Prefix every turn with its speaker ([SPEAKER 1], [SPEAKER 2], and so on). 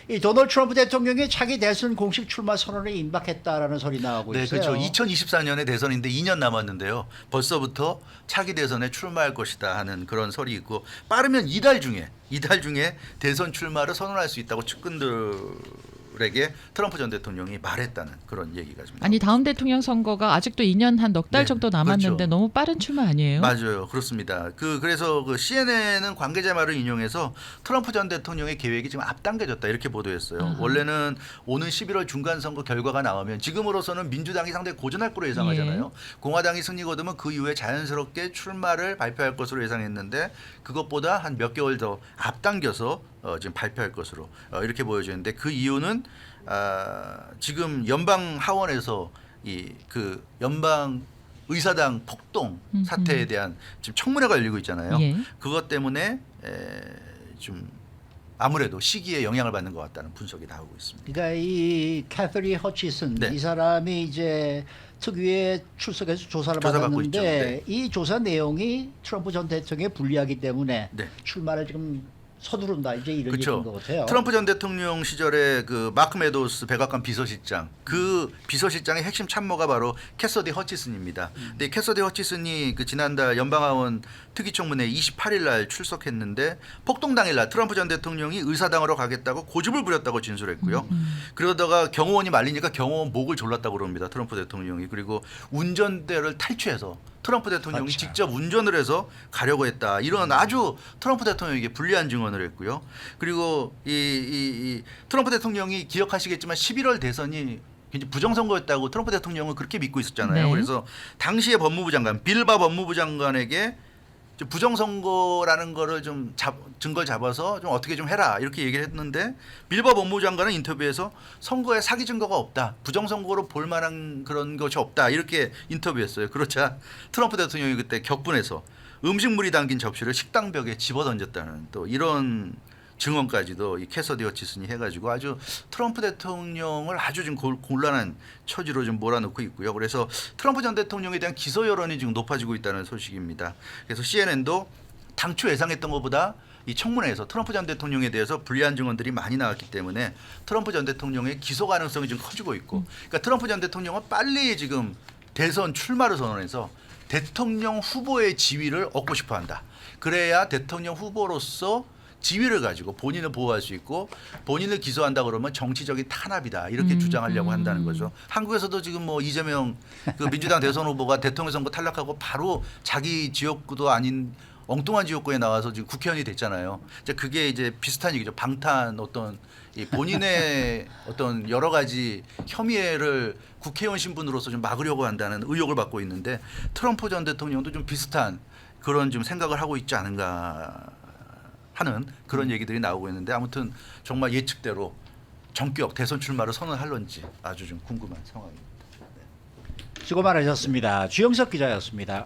[SPEAKER 1] 이 도널드 트럼프 대통령이 차기 대선 공식 출마 선언에 임박했다라는 소리 나오고
[SPEAKER 2] 네,
[SPEAKER 1] 있어요.
[SPEAKER 2] 그렇죠. 2024년에 대선인데 2년 남았는데요. 벌써부터 차기 대선에 출마할 것이다 하는 그런 설이 있고 빠르면 이달 중에 대선 출마를 선언할 수 있다고 측근들에게 트럼프 전 대통령이 말했다는 그런 얘기가 좀
[SPEAKER 3] 아니 다음 대통령 선거가 아직도 2년 한 넉 달
[SPEAKER 2] 네,
[SPEAKER 3] 정도 남았는데
[SPEAKER 2] 그렇죠.
[SPEAKER 3] 너무 빠른 출마 아니에요?
[SPEAKER 2] 맞아요. 그렇습니다. 그래서 CNN은 관계자 말을 인용해서 트럼프 전 대통령의 계획이 지금 앞당겨졌다 이렇게 보도했어요.
[SPEAKER 3] 아하.
[SPEAKER 2] 원래는 오는 11월 중간 선거 결과가 나오면 지금으로서는 민주당이 상당히 고전할 거로 예상하잖아요. 공화당이 승리 거두면 그 이후에 자연스럽게 출마를 발표할 것으로 예상했는데 그것보다 한 몇 개월 더 앞당겨서 지금 발표할 것으로 이렇게 보여지는데 그 이유는 지금 연방 하원에서 그 연방 의사당 폭동 사태에 대한 지금 청문회가 열리고 있잖아요.
[SPEAKER 3] 예.
[SPEAKER 2] 그것 때문에 좀 아무래도 시기에 영향을 받는 것 같다는 분석이 나오고 있습니다.
[SPEAKER 1] 그러니까 이 캐서린 허치슨
[SPEAKER 2] 네.
[SPEAKER 1] 이 사람이 이제 특위에 출석해서 조사를
[SPEAKER 2] 조사받고
[SPEAKER 1] 받았는데
[SPEAKER 2] 있죠. 네.
[SPEAKER 1] 이 조사 내용이 트럼프 전 대통령에 불리하기 때문에
[SPEAKER 2] 네.
[SPEAKER 1] 출마를 지금 서두른다 이제 이런
[SPEAKER 2] 그렇죠.
[SPEAKER 1] 얘기인 것 같아요.
[SPEAKER 2] 트럼프 전 대통령 시절에 그 마크 메도우스 백악관 비서실장 그 비서실장의 핵심 참모가 바로 캐서디 허치슨입니다. 근데 캐서디 허치슨이 그 지난달 연방하원 특위청문회 28일 날 출석했는데 폭동 당일 날 트럼프 전 대통령이 의사당으로 가겠다고 고집을 부렸다고 진술했고요. 그러다가 경호원이 말리니까 경호원 목을 졸랐다고 그럽니다. 트럼프 대통령이. 그리고 운전대를 탈취해서 트럼프 대통령이
[SPEAKER 1] 그렇죠.
[SPEAKER 2] 직접 운전을 해서 가려고 했다. 이런 아주 트럼프 대통령에게 불리한 증언을 했고요. 그리고 이 트럼프 대통령이 기억하시겠지만 11월 대선이 굉장히 부정선거였다고 트럼프 대통령은 그렇게 믿고 있었잖아요.
[SPEAKER 3] 네.
[SPEAKER 2] 그래서 당시의 법무부 장관 빌바 법무부 장관에게 좀 부정선거라는 거를 좀 증거를 잡아서 좀 어떻게 좀 해라 이렇게 얘기를 했는데 빌바 법무부 장관은 인터뷰에서 선거에 사기 증거가 없다. 부정선거로 볼 만한 그런 것이 없다. 이렇게 인터뷰했어요. 그렇자 트럼프 대통령이 그때 격분해서 음식물이 담긴 접시를 식당벽에 집어던졌다는 또 이런 증언까지도 이 캐서디 허치슨이 해가지고 아주 트럼프 대통령을 아주 좀 곤란한 처지로 좀 몰아넣고 있고요. 그래서 트럼프 전 대통령에 대한 기소 여론이 지금 높아지고 있다는 소식입니다. 그래서 CNN도 당초 예상했던 것보다 이 청문회에서 트럼프 전 대통령에 대해서 불리한 증언들이 많이 나왔기 때문에 트럼프 전 대통령의 기소 가능성이 좀 커지고 있고, 그러니까 트럼프 전 대통령은 빨리 지금 대선 출마를 선언해서 대통령 후보의 지위를 얻고 싶어한다. 그래야 대통령 후보로서 지위를 가지고 본인을 보호할 수 있고 본인을 기소한다 그러면 정치적인 탄압이다 이렇게 주장하려고 한다는 거죠. 한국에서도 지금 뭐 이재명 그 민주당 대선 후보가 대통령 선거 탈락하고 바로 자기 지역구도 아닌 엉뚱한 지역구에 나와서 지금 국회의원이 됐잖아요. 이제 그게 이제 비슷한 얘기죠. 방탄 어떤 이 본인의 어떤 여러 가지 혐의를 국회의원 신분으로서 좀 막으려고 한다는 의혹을 받고 있는데 트럼프 전 대통령도 좀 비슷한 그런 좀 생각을 하고 있지 않은가 하는 그런 얘기들이 나오고 있는데 아무튼 정말 예측대로 전격 대선 출마를 선언할런지 아주 좀 궁금한 상황입니다.
[SPEAKER 1] 수고 많으셨습니다. 주영석 기자였습니다.